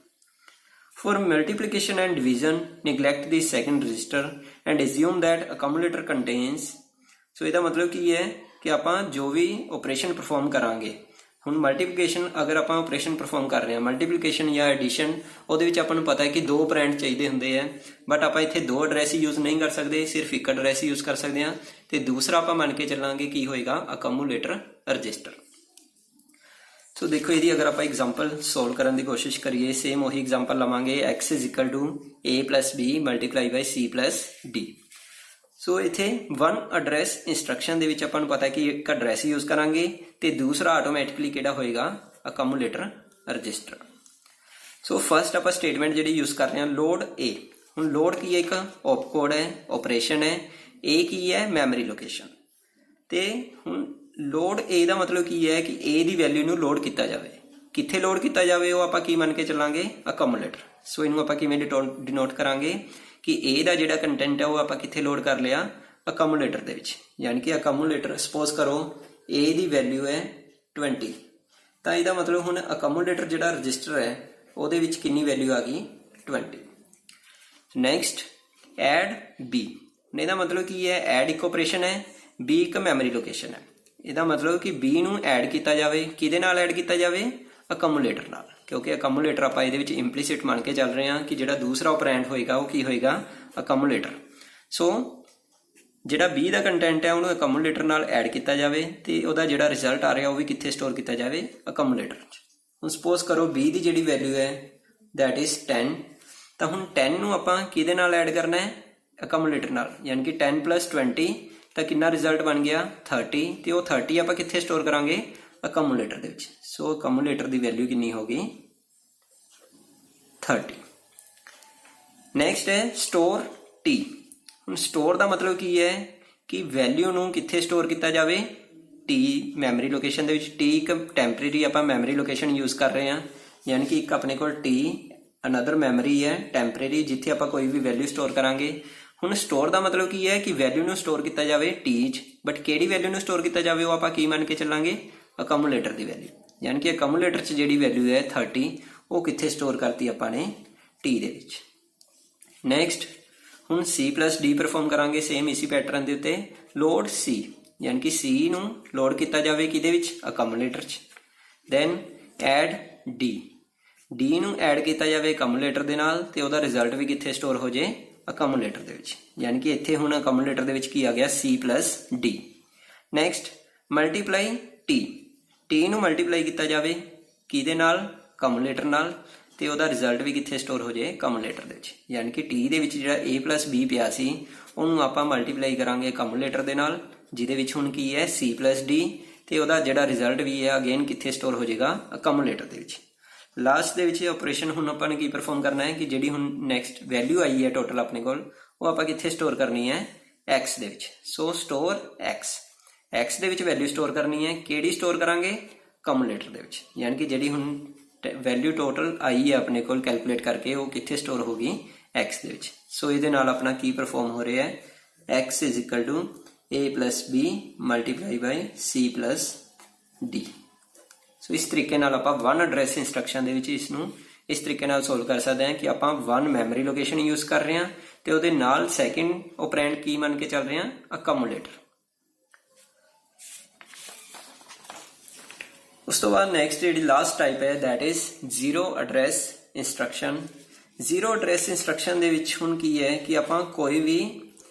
For multiplication and division, neglect the second register and assume that accumulator contains। ਸੋ ਇਹਦਾ ਮਤਲਬ ਕੀ ਹੈ ਕਿ ਆਪਾਂ ਜੋ ਵੀ ਆਪਰੇਸ਼ਨ ਪਰਫਾਰਮ ਕਰਾਂਗੇ, ਹੁਣ ਮਲਟੀਪਲੀਕੇਸ਼ਨ ਅਗਰ ਆਪਾਂ ਆਪਰੇਸ਼ਨ ਪਰਫਾਰਮ ਕਰ ਰਹੇ ਹਾਂ, ਮਲਟੀਪਲੀਕੇਸ਼ਨ ਜਾਂ ਐਡੀਸ਼ਨ, ਉਹਦੇ ਵਿੱਚ ਆਪਾਂ ਨੂੰ ਪਤਾ ਹੈ ਕਿ 2 ਆਪਰੈਂਡ ਚਾਹੀਦੇ ਹੁੰਦੇ ਆ, ਬਟ ਆਪਾਂ ਇੱਥੇ 2 ਐਡਰੈਸ ਹੀ ਯੂਜ਼ ਨਹੀਂ ਕਰ ਸਕਦੇ, ਸਿਰਫ ਇੱਕ ਐਡਰੈਸ ਹੀ ਯੂਜ਼ ਕਰ ਸਕਦੇ ਹਾਂ। ਤੇ ਦੂਸਰਾ ਆਪਾਂ ਮੰਨ ਕੇ ਚੱਲਾਂਗੇ ਕੀ ਹੋਏਗਾ, accumulator ਰਜਿਸਟਰ। ਸੋ ਦੇਖੋ ਇਹਦੀ ਅਗਰ ਆਪਾਂ ਐਗਜ਼ਾਮਪਲ ਸੋਲਵ ਕਰਨ ਦੀ ਕੋਸ਼ਿਸ਼ ਕਰੀਏ, ਸੇਮ ਉਹੀ ਐਗਜ਼ਾਮਪਲ ਲਵਾਂਗੇ, x is equal to a plus b multiply by c plus d। ਸੋ ਇੱਥੇ ਵਨ ਐਡਰੈਸ ਇੰਸਟਰਕਸ਼ਨ ਦੇ ਵਿੱਚ ਆਪਾਂ ਨੂੰ ਪਤਾ ਕਿ ਇੱਕ ਐਡਰੈਸ ਯੂਜ਼ ਕਰਾਂਗੇ ਤੇ ਦੂਸਰਾ ਆਟੋਮੈਟਿਕਲੀ ਕਿਹੜਾ ਹੋਏਗਾ, accumulator ਰਜਿਸਟਰ। ਸੋ ਫਸਟ ਆਪਾਂ ਸਟੇਟਮੈਂਟ ਜਿਹੜੀ ਯੂਜ਼ ਕਰ ਰਹੇ ਹਾਂ, ਲੋਡ a। ਹੁਣ ਲੋਡ ਕੀ ਹੈ, ਇੱਕ op ਕੋਡ ਹੈ, ਆਪਰੇਸ਼ਨ ਹੈ। a ਕੀ ਹੈ, ਮੈਮਰੀ ਲੋਕੇਸ਼ਨ। ਤੇ ਹੁਣ ਲੋਡ a ਦਾ ਮਤਲਬ ਕੀ ਹੈ ਕਿ a ਦੀ ਵੈਲਿਊ ਨੂੰ ਲੋਡ ਕੀਤਾ ਜਾਵੇ। ਕਿੱਥੇ ਲੋਡ ਕੀਤਾ ਜਾਵੇ ਉਹ ਆਪਾਂ ਕੀ ਮੰਨ ਕੇ ਚੱਲਾਂਗੇ, accumulator। ਸੋ ਇਹਨੂੰ ਆਪਾਂ ਕਿਵੇਂ ਡਿਨੋਟ ਕਰਾਂਗੇ ਕਿ a ਦਾ ਜਿਹੜਾ ਕੰਟੈਂਟ ਹੈ ਉਹ ਆਪਾਂ ਕਿੱਥੇ ਲੋਡ ਕਰ ਲਿਆ, accumulator ਦੇ ਵਿੱਚ। ਯਾਨੀ ਕਿ accumulator, ਸਪੋਜ਼ ਕਰੋ a ਦੀ ਵੈਲਿਊ ਹੈ 20, ਤਾਂ ਇਹਦਾ ਮਤਲਬ ਹੁਣ accumulator ਜਿਹੜਾ ਰਜਿਸਟਰ ਹੈ ਉਹਦੇ ਵਿੱਚ ਕਿੰਨੀ ਵੈਲਿਊ ਆ ਗਈ, 20। Next add b। ਇਹਦਾ ਮਤਲਬ ਕੀ ਹੈ, ਐਡ ਇੱਕ ਆਪਰੇਸ਼ਨ ਹੈ, b ਇੱਕ ਮੈਮਰੀ ਲੋਕੇਸ਼ਨ ਹੈ। ਇਹਦਾ ਮਤਲਬ ਕਿ b ਨੂੰ ਐਡ ਕੀਤਾ ਜਾਵੇ, ਕਿਹਦੇ ਨਾਲ ਐਡ ਕੀਤਾ ਜਾਵੇ, accumulator ਨਾਲ, ਕਿਉਂਕਿ accumulator ਆਪਾਂ ਇਹਦੇ ਵਿੱਚ ਇੰਪਲੀਸਿਟ ਮੰਨ ਕੇ ਚੱਲ ਰਹੇ ਹਾਂ ਕਿ ਜਿਹੜਾ ਦੂਸਰਾ ਆਪਰੈਂਡ ਹੋਏਗਾ ਉਹ ਕੀ ਹੋਏਗਾ, accumulator। ਸੋ ਜਿਹੜਾ b ਦਾ ਕੰਟੈਂਟ ਹੈ ਉਹਨੂੰ accumulator ਨਾਲ ਐਡ ਕੀਤਾ ਜਾਵੇ ਤੇ ਉਹਦਾ ਜਿਹੜਾ ਰਿਜ਼ਲਟ ਆ ਰਿਹਾ ਉਹ ਵੀ ਕਿੱਥੇ ਸਟੋਰ ਕੀਤਾ ਜਾਵੇ, accumulator 'ਚ। ਹੁਣ ਸਪੋਜ਼ ਕਰੋ b ਦੀ ਜਿਹੜੀ ਵੈਲਿਊ ਹੈ ਦੈਟ ਇਜ਼ 10, ਤਾਂ ਹੁਣ 10 ਨੂੰ ਆਪਾਂ ਕਿਹਦੇ ਨਾਲ ਐਡ ਕਰਨਾ ਹੈ, accumulator ਨਾਲ। ਯਾਨੀ ਕਿ 10 + 20 ਤਾਂ ਕਿੰਨਾ ਰਿਜ਼ਲਟ ਬਣ ਗਿਆ, 30। ਤੇ ਉਹ 30 ਆਪਾਂ ਕਿੱਥੇ ਸਟੋਰ ਕਰਾਂਗੇ, accumulator ਦੇ ਵਿੱਚ। ਸੋ accumulator ਦੀ ਵੈਲਿਊ ਕਿੰਨੀ ਹੋ ਗਈ, 30। ਨੈਕਸਟ ਹੈ ਸਟੋਰ t। ਹੁਣ ਸਟੋਰ ਦਾ ਮਤਲਬ ਕੀ ਹੈ ਕਿ ਵੈਲਿਊ ਨੂੰ ਕਿੱਥੇ ਸਟੋਰ ਕੀਤਾ ਜਾਵੇ, t ਮੈਮਰੀ ਲੋਕੇਸ਼ਨ ਦੇ ਵਿੱਚ। t ਇੱਕ ਟੈਂਪਰੇਰੀ ਆਪਾਂ ਮੈਮਰੀ ਲੋਕੇਸ਼ਨ ਯੂਜ਼ ਕਰ ਰਹੇ ਹਾਂ, ਯਾਨੀ ਕਿ ਇੱਕ ਆਪਣੇ ਕੋਲ t ਅਨਦਰ ਮੈਮਰੀ ਹੈ ਟੈਂਪਰੇਰੀ ਜਿੱਥੇ ਆਪਾਂ ਕੋਈ ਵੀ ਵੈਲਿਊ ਸਟੋਰ ਕਰਾਂਗੇ। ਹੁਣ ਸਟੋਰ ਦਾ ਮਤਲਬ ਕੀ ਹੈ ਕਿ ਵੈਲਿਊ ਨੂੰ ਸਟੋਰ ਕੀਤਾ ਜਾਵੇ t 'ਚ, ਬਟ ਕਿਹੜੀ ਵੈਲਿਊ ਨੂੰ ਸਟੋਰ ਕੀਤਾ ਜਾਵੇ ਉਹ ਆਪਾਂ ਕੀ ਮੰਨ ਕੇ ਚੱਲਾਂਗੇ, accumulator ਦੀ ਵੈਲਿਊ। ਯਾਨੀ ਕਿ accumulator 'ਚ ਜਿਹੜੀ ਵੈਲਿਊ ਹੈ 30 ਉਹ ਕਿੱਥੇ ਸਟੋਰ ਕਰਤੀ ਆਪਾਂ ਨੇ, t ਦੇ ਵਿੱਚ। ਨੈਕਸਟ ਹੁਣ c + d ਪਰਫਾਰਮ ਕਰਾਂਗੇ ਸੇਮ ਇਸੀ ਪੈਟਰਨ ਦੇ ਉੱਤੇ। ਲੋਡ c, ਯਾਨੀ ਕਿ c ਨੂੰ ਲੋਡ ਕੀਤਾ ਜਾਵੇ ਕਿਹਦੇ ਵਿੱਚ, accumulator 'ਚ। ਦੈਨ ਐਡ d ਨੂੰ ਐਡ ਕੀਤਾ ਜਾਵੇ accumulator ਦੇ ਨਾਲ ਤੇ ਉਹਦਾ ਰਿਜ਼ਲਟ ਵੀ ਕਿੱਥੇ ਸਟੋਰ ਹੋ ਜੇ, accumulator ਦੇ ਵਿੱਚ। ਯਾਨੀ ਕਿ ਇੱਥੇ ਹੁਣ accumulator ਦੇ ਵਿੱਚ ਕੀ ਆ ਗਿਆ, c + d। Next multiply t ਨੂੰ ਮਲਟੀਪਲਾਈ ਕੀਤਾ ਜਾਵੇ ਕਿਹਦੇ ਨਾਲ, accumulator ਨਾਲ, ਤੇ ਉਹਦਾ ਰਿਜ਼ਲਟ ਵੀ ਕਿੱਥੇ ਸਟੋਰ ਹੋ ਜਾਏ, accumulator ਦੇ ਵਿੱਚ। ਯਾਨੀ ਕਿ t ਦੇ ਵਿੱਚ ਜਿਹੜਾ a + b ਪਿਆ ਸੀ ਉਹਨੂੰ ਆਪਾਂ ਮਲਟੀਪਲਾਈ ਕਰਾਂਗੇ accumulator ਦੇ ਨਾਲ, ਜਿਹਦੇ ਵਿੱਚ ਹੁਣ ਕੀ ਹੈ, c + d, ਤੇ ਉਹਦਾ ਜਿਹੜਾ ਰਿਜ਼ਲਟ ਵੀ ਹੈ ਅਗੇਨ ਕਿੱਥੇ ਸਟੋਰ ਹੋ ਜਾਏਗਾ, accumulator ਦੇ ਵਿੱਚ। ਲਾਸਟ ਦੇ ਵਿੱਚ ਆਪਰੇਸ਼ਨ ਹੁਣ ਆਪਾਂ ਨੇ ਕੀ ਪਰਫਾਰਮ ਕਰਨਾ ਹੈ ਕਿ ਜਿਹੜੀ ਹੁਣ ਨੈਕਸਟ ਵੈਲਿਊ ਆਈ ਹੈ ਟੋਟਲ ਆਪਣੇ ਕੋਲ ਉਹ ਆਪਾਂ ਕਿੱਥੇ ਸਟੋਰ ਕਰਨੀ ਹੈ, x ਦੇ ਵਿੱਚ। ਸੋ ਸਟੋਰ x ਦੇ ਵਿੱਚ ਵੈਲਿਊ ਸਟੋਰ ਕਰਨੀ ਹੈ, ਕਿਹੜੀ ਸਟੋਰ ਕਰਾਂਗੇ, accumulator ਦੇ ਵਿੱਚ। ਯਾਨੀ ਕਿ ਜਿਹੜੀ ਹੁਣ ਵੈਲਿਊ ਟੋਟਲ ਆਈ ਹੈ ਆਪਣੇ ਕੋਲ ਕੈਲਕੂਲੇਟ ਕਰਕੇ ਉਹ ਕਿੱਥੇ ਸਟੋਰ ਹੋ ਗਈ, x ਦੇ ਵਿੱਚ। ਸੋ ਇਹਦੇ ਨਾਲ ਆਪਣਾ ਕੀ ਪਰਫਾਰਮ ਹੋ ਰਿਹਾ ਹੈ, x is equal to A plus B multiply by C plus D। ਸੋ ਇਸ ਤਰੀਕੇ ਨਾਲ ਆਪਾਂ ਵਨ ਐਡਰੈਸ ਇੰਸਟਰਕਸ਼ਨ ਦੇ ਵਿੱਚ ਇਸ ਨੂੰ ਇਸ ਤਰੀਕੇ ਨਾਲ ਸੋਲਵ ਕਰ ਸਕਦੇ ਹਾਂ ਕਿ ਆਪਾਂ ਵਨ ਮੈਮਰੀ ਲੋਕੇਸ਼ਨ ਯੂਜ਼ ਕਰ ਰਹੇ ਹਾਂ ਤੇ ਉਹਦੇ ਨਾਲ ਸੈਕਿੰਡ ਓਪਰੈਂਡ ਕੀ ਮੰਨ ਕੇ ਚੱਲ ਰਹੇ ਹਾਂ, ਅਕਮੂਲੇਟਰ। ਉਸ ਤੋਂ ਬਾਅਦ ਨੈਕਸਟ ਜਿਹੜੀ ਲਾਸਟ ਟਾਈਪ ਹੈ that is zero address instruction. Zero address instruction ਦੇ ਵਿੱਚ ਹੁਣ ਕੀ ਹੈ ਕਿ ਆਪਾਂ ਕੋਈ ਵੀ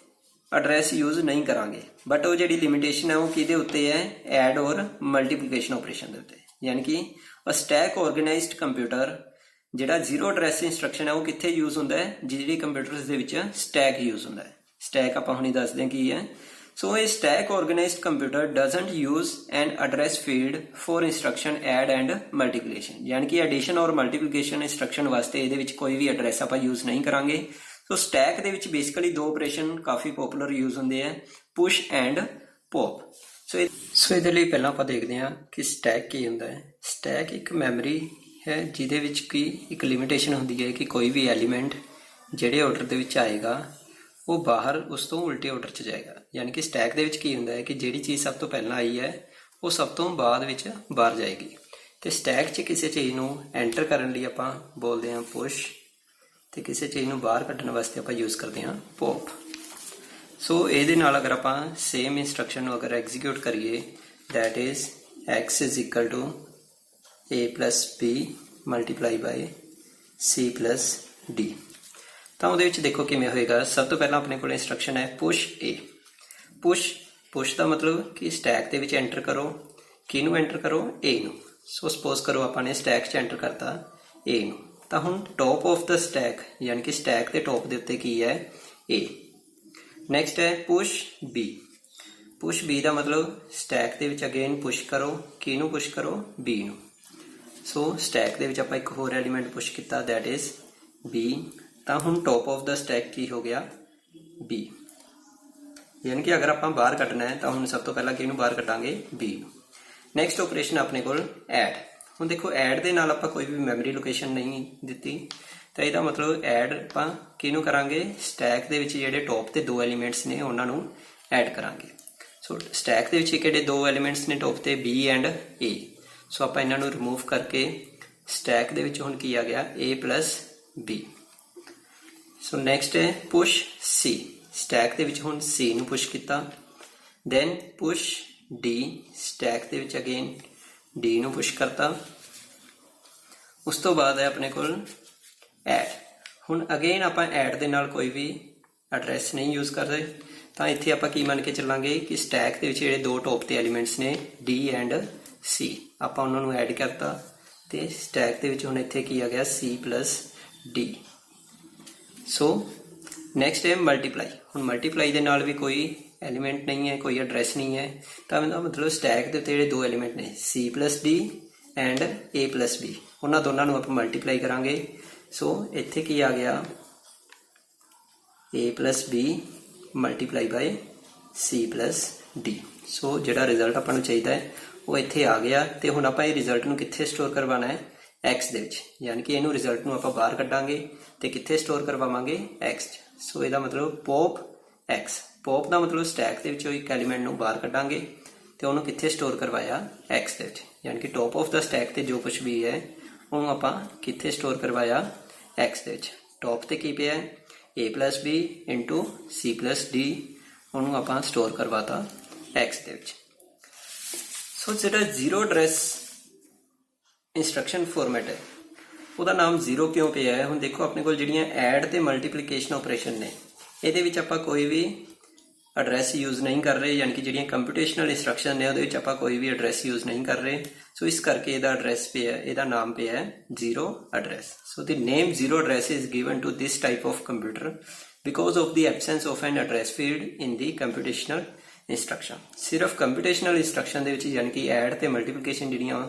ਐਡਰੈਸ ਯੂਜ਼ ਨਹੀਂ ਕਰਾਂਗੇ, ਬਟ ਉਹ ਜਿਹੜੀ ਲਿਮਿਟੇਸ਼ਨ ਹੈ ਉਹ ਕਿਹਦੇ ਉੱਤੇ ਹੈ, ਐਡ ਔਰ ਮਲਟੀਪਲੀਕੇਸ਼ਨ ਆਪਰੇਸ਼ਨ ਦੇ ਉੱਤੇ। ਯਾਨੀ ਕਿ ਸਟੈਕ ਆਰਗੇਨਾਈਜ਼ਡ ਕੰਪਿਊਟਰ ਜਿਹੜਾ ਜ਼ੀਰੋ ਐਡਰੈਸ ਇੰਸਟਰਕਸ਼ਨ ਹੈ ਉਹ ਕਿੱਥੇ ਯੂਜ਼ ਹੁੰਦਾ ਹੈ, ਜਿਹੜੇ ਕੰਪਿਊਟਰਸ ਦੇ ਵਿੱਚ ਸਟੈਕ ਯੂਜ਼ ਹੁੰਦਾ ਹੈ। ਸਟੈਕ ਆਪਾਂ ਹੁਣੀ ਦੱਸਦੇ ਹਾਂ ਕੀ ਹੈ। So a stack organized computer doesn't use an address field for instruction add and multiplication। यानी कि addition और multiplication instruction वास्ते ਇਹਦੇ ਵਿੱਚ ਕੋਈ ਵੀ address ਆਪਾਂ use ਨਹੀਂ ਕਰਾਂਗੇ। So stack ਦੇ ਵਿੱਚ basically ਦੋ operation ਕਾਫੀ popular use ਹੁੰਦੇ ਆ, push and pop। So ਇਹਦੇ ਲਈ ਪਹਿਲਾਂ ਆਪਾਂ ਦੇਖਦੇ ਹਾਂ ਕਿ stack ਕੀ ਹੁੰਦਾ ਹੈ। stack ਇੱਕ memory ਹੈ ਜਿਹਦੇ ਵਿੱਚ ਕੀ ਇੱਕ limitation ਹੁੰਦੀ ਹੈ ਕਿ ਕੋਈ ਵੀ element ਜਿਹੜੇ order ਦੇ ਵਿੱਚ ਆਏਗਾ ਉਹ ਬਾਹਰ ਉਸ ਤੋਂ ਉਲਟੇ ਆਰਡਰ 'ਚ ਜਾਏਗਾ। ਯਾਨੀ ਕਿ ਸਟੈਕ ਦੇ ਵਿੱਚ ਕੀ ਹੁੰਦਾ ਹੈ ਕਿ ਜਿਹੜੀ ਚੀਜ਼ ਸਭ ਤੋਂ ਪਹਿਲਾਂ ਆਈ ਹੈ ਉਹ ਸਭ ਤੋਂ ਬਾਅਦ ਵਿੱਚ ਬਾਹਰ ਜਾਏਗੀ। ਤੇ ਸਟੈਕ 'ਚ ਕਿਸੇ ਚੀਜ਼ ਨੂੰ ਐਂਟਰ ਕਰਨ ਲਈ ਆਪਾਂ ਬੋਲਦੇ ਹਾਂ ਪੁਸ਼, ਤੇ ਕਿਸੇ ਚੀਜ਼ ਨੂੰ ਬਾਹਰ ਕੱਢਣ ਵਾਸਤੇ ਆਪਾਂ ਯੂਜ਼ ਕਰਦੇ ਹਾਂ ਪੌਪ। ਸੋ ਇਹਦੇ ਨਾਲ ਅਗਰ ਆਪਾਂ ਸੇਮ ਇੰਸਟਰਕਸ਼ਨ ਨੂੰ ਅਗਰ ਐਗਜ਼ੀਕਿਊਟ ਕਰੀਏ that is x is equal to a plus b multiply by c plus d। ਤਾਂ ਉਹਦੇ ਵਿੱਚ ਦੇਖੋ ਕਿਵੇਂ ਹੋਏਗਾ। ਸਭ ਤੋਂ ਪਹਿਲਾਂ ਆਪਣੇ ਕੋਲ ਇੰਸਟਰਕਸ਼ਨ ਹੈ ਪੁਸ਼ A। ਪੁਸ਼ ਦਾ ਮਤਲਬ ਕਿ ਸਟੈਕ ਦੇ ਵਿੱਚ ਐਂਟਰ ਕਰੋ, ਕਿਹਨੂੰ ਐਂਟਰ ਕਰੋ, A ਨੂੰ। ਸੋ ਸਪੋਜ਼ ਕਰੋ ਆਪਾਂ ਨੇ ਸਟੈਕ 'ਚ ਐਂਟਰ ਕਰਤਾ A ਨੂੰ, ਤਾਂ ਹੁਣ ਟੌਪ ਆਫ ਦਾ ਸਟੈਕ ਯਾਨੀ ਕਿ ਸਟੈਕ ਦੇ ਟੌਪ ਦੇ ਉੱਤੇ ਕੀ ਹੈ, A। ਨੈਕਸਟ ਹੈ ਪੁਸ਼ B ਦਾ ਮਤਲਬ ਸਟੈਕ ਦੇ ਵਿੱਚ ਅਗੇਨ ਪੁਸ਼ ਕਰੋ, ਕਿਹਨੂੰ ਪੁਸ਼ ਕਰੋ, B ਨੂੰ। ਸੋ ਸਟੈਕ ਦੇ ਵਿੱਚ ਆਪਾਂ ਇੱਕ ਹੋਰ ਐਲੀਮੈਂਟ ਪੁਸ਼ ਕੀਤਾ ਦੈਟ ਇਜ਼ B। ਤਾਂ ਹੁਣ ਟੌਪ ਆਫ ਦਾ ਸਟੈਕ ਕੀ ਹੋ ਗਿਆ, B। ਯਾਨੀ ਕਿ ਅਗਰ ਆਪਾਂ ਬਾਹਰ ਕੱਢਣਾ ਹੈ ਤਾਂ ਹੁਣ ਸਭ ਤੋਂ ਪਹਿਲਾਂ ਕਿਹਨੂੰ ਬਾਹਰ ਕੱਢਾਂਗੇ, B ਨੂੰ। ਨੈਕਸਟ ਆਪਰੇਸ਼ਨ ਆਪਣੇ ਕੋਲ ਐਡ। ਹੁਣ ਦੇਖੋ ਐਡ ਦੇ ਨਾਲ ਆਪਾਂ ਕੋਈ ਵੀ ਮੈਮਰੀ ਲੋਕੇਸ਼ਨ ਨਹੀਂ ਦਿੱਤੀ, ਤਾਂ ਇਹਦਾ ਮਤਲਬ ਐਡ ਆਪਾਂ ਕਿਹਨੂੰ ਕਰਾਂਗੇ, ਸਟੈਕ ਦੇ ਵਿੱਚ ਜਿਹੜੇ ਟੌਪ ਤੇ ਦੋ ਐਲੀਮੈਂਟਸ ਨੇ ਉਹਨਾਂ ਨੂੰ ਐਡ ਕਰਾਂਗੇ। ਸੋ ਸਟੈਕ ਦੇ ਵਿੱਚ ਕਿਹੜੇ ਦੋ ਐਲੀਮੈਂਟਸ ਨੇ ਟੌਪ ਤੇ, B ਐਂਡ A। ਸੋ ਆਪਾਂ ਇਹਨਾਂ ਨੂੰ ਰਿਮੂਵ ਕਰਕੇ ਸਟੈਕ ਦੇ ਵਿੱਚ ਹੁਣ ਕੀ ਆ ਗਿਆ, A plus B। So next ਹੈ ਪੁਸ਼ C। ਸਟੈਕ ਦੇ ਵਿੱਚ ਹੁਣ C ਨੂੰ ਪੁਸ਼ ਕੀਤਾ, ਦੈਨ ਪੁਸ਼ D। ਸਟੈਕ ਦੇ ਵਿੱਚ ਅਗੇਨ D ਨੂੰ ਪੁਸ਼ ਕਰਤਾ। ਉਸ ਤੋਂ ਬਾਅਦ ਹੈ ਆਪਣੇ ਕੋਲ ਐਡ। ਹੁਣ ਅਗੇਨ ਆਪਾਂ ਐਡ ਦੇ ਨਾਲ ਕੋਈ ਵੀ ਐਡਰੈਸ ਨਹੀਂ ਯੂਜ਼ ਕਰ ਰਹੇ, ਤਾਂ ਇੱਥੇ ਆਪਾਂ ਕੀ ਮੰਨ ਕੇ ਚੱਲਾਂਗੇ ਕਿ ਸਟੈਕ ਦੇ ਵਿੱਚ ਜਿਹੜੇ ਦੋ ਟੌਪ ਤੇ ਐਲੀਮੈਂਟਸ ਨੇ D ਐਂਡ C, ਆਪਾਂ ਉਹਨਾਂ ਨੂੰ ਐਡ ਕਰਤਾ ਤੇ ਸਟੈਕ ਦੇ ਵਿੱਚ ਹੁਣ ਇੱਥੇ ਕੀ ਆ ਗਿਆ, C plus D। So next ਹੈ ਮਲਟੀਪਲਾਈ। ਹੁਣ ਮਲਟੀਪਲਾਈ ਦੇ ਨਾਲ ਵੀ ਕੋਈ ਐਲੀਮੈਂਟ ਨਹੀਂ ਹੈ, ਕੋਈ ਐਡਰੈਸ ਨਹੀਂ ਹੈ, ਤਾਂ ਇਹਦਾ ਮਤਲਬ ਸਟੈਕ ਦੇ ਉੱਤੇ ਜਿਹੜੇ ਦੋ ਐਲੀਮੈਂਟ ਨੇ C plus D and A plus B, ਉਹਨਾਂ ਦੋਨਾਂ ਨੂੰ ਆਪਾਂ ਮਲਟੀਪਲਾਈ ਕਰਾਂਗੇ। ਸੋ ਇੱਥੇ ਕੀ ਆ ਗਿਆ, A plus B multiply by C plus D। So ਜਿਹੜਾ ਰਿਜ਼ਲਟ ਆਪਾਂ ਨੂੰ ਚਾਹੀਦਾ ਹੈ ਉਹ ਇੱਥੇ ਆ ਗਿਆ। ਤੇ ਹੁਣ ਆਪਾਂ ਇਹ ਰਿਜ਼ਲਟ ਨੂੰ ਕਿੱਥੇ ਸਟੋਰ ਕਰਵਾਉਣਾ ਹੈ, X ਦੇ ਵਿੱਚ। ਯਾਨੀ ਕਿ ਇਹਨੂੰ ਰਿਜ਼ਲਟ ਨੂੰ ਆਪਾਂ ਬਾਹਰ ਕੱਢਾਂਗੇ ਤੇ ਕਿੱਥੇ ਸਟੋਰ ਕਰਵਾਵਾਂਗੇ, X 'ਚ। ਸੋ ਇਹਦਾ ਮਤਲਬ ਪੌਪ X। ਪੌਪ ਦਾ ਮਤਲਬ ਸਟੈਕ ਦੇ ਵਿੱਚੋਂ ਇੱਕ ਐਲੀਮੈਂਟ ਨੂੰ ਬਾਹਰ ਕੱਢਾਂਗੇ ਤੇ ਉਹਨੂੰ ਕਿੱਥੇ ਸਟੋਰ ਕਰਵਾਇਆ, X ਦੇ ਵਿੱਚ। ਯਾਨੀ ਕਿ ਟੌਪ ਆਫ ਦਾ ਸਟੈਕ ਤੇ ਜੋ ਕੁਝ ਵੀ ਹੈ ਉਹਨੂੰ ਆਪਾਂ ਕਿੱਥੇ ਸਟੋਰ ਕਰਵਾਇਆ, X ਦੇ ਵਿੱਚ। ਟੌਪ ਤੇ ਕੀ ਪਿਆ, A plus B into C plus D, ਉਹਨੂੰ ਆਪਾਂ ਸਟੋਰ ਕਰਵਾਤਾ X ਦੇ ਵਿੱਚ। ਸੋ ਜਿਹੜਾ ਜ਼ੀਰੋ ਐਡਰੈਸ ਇੰਸਟਰਕਸ਼ਨ ਫਾਰਮੈਟ ਹੈ ਉਹਦਾ ਨਾਮ ਜ਼ੀਰੋ ਕਿਉਂ ਪਿਆ ਹੈ। ਹੁਣ ਦੇਖੋ ਆਪਣੇ ਕੋਲ ਜਿਹੜੀਆਂ ਐਡ ਤੇ ਮਲਟੀਪਲੀਕੇਸ਼ਨ ਆਪਰੇਸ਼ਨ ਨੇ ਇਹਦੇ ਵਿੱਚ ਆਪਾਂ ਕੋਈ ਵੀ ਐਡਰੈਸ ਯੂਜ਼ ਨਹੀਂ ਕਰ ਰਹੇ, ਯਾਨੀ ਕਿ ਜਿਹੜੀਆਂ ਕੰਪਿਊਟੇਸ਼ਨਲ ਇੰਸਟਰਕਸ਼ਨ ਨੇ ਉਹਦੇ ਵਿੱਚ ਆਪਾਂ ਕੋਈ ਵੀ ਐਡਰੈਸ ਯੂਜ਼ ਨਹੀਂ ਕਰ ਰਹੇ। ਸੋ ਇਸ ਕਰਕੇ ਇਹਦਾ ਐਡਰੈਸ ਪਿਆ, ਇਹਦਾ ਨਾਮ ਪਿਆ ਹੈ zero address. So the name zero address is given to this type of computer because of the absence of an address field in the computational instruction। ਸਿਰਫ ਕੰਪਿਊਟੇਸ਼ਨਲ ਇੰਸਟਰਕਸ਼ਨ ਦੇ ਵਿੱਚ ਯਾਨੀ ਕਿ ਐਡ ਤੇ ਮਲਟੀਪਲੀਕੇਸ਼ਨ ਜਿਹੜੀਆਂ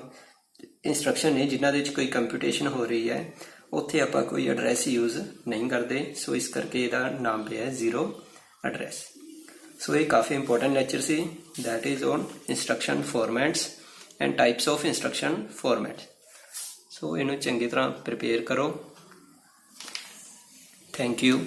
ਇੰਸਟਰਕਸ਼ਨ ਨੇ ਜਿਨ੍ਹਾਂ ਦੇ ਵਿੱਚ ਕੋਈ ਕੰਪਿਊਟੇਸ਼ਨ ਹੋ ਰਹੀ ਹੈ ਉੱਥੇ ਆਪਾਂ ਕੋਈ ਐਡਰੈਸ ਯੂਜ਼ ਨਹੀਂ ਕਰਦੇ। ਸੋ ਇਸ ਕਰਕੇ ਇਹਦਾ ਨਾਮ ਪਿਆ ਹੈ ਜ਼ੀਰੋ ਐਡਰੈਸ। ਸੋ ਇਹ ਕਾਫੀ ਇੰਪੋਰਟੈਂਟ ਲੈਕਚਰ ਸੀ, that is on instruction formats and types of instruction formats. So ਇਹਨੂੰ ਚੰਗੀ ਤਰ੍ਹਾਂ ਪ੍ਰਿਪੇਅਰ ਕਰੋ। Thank you.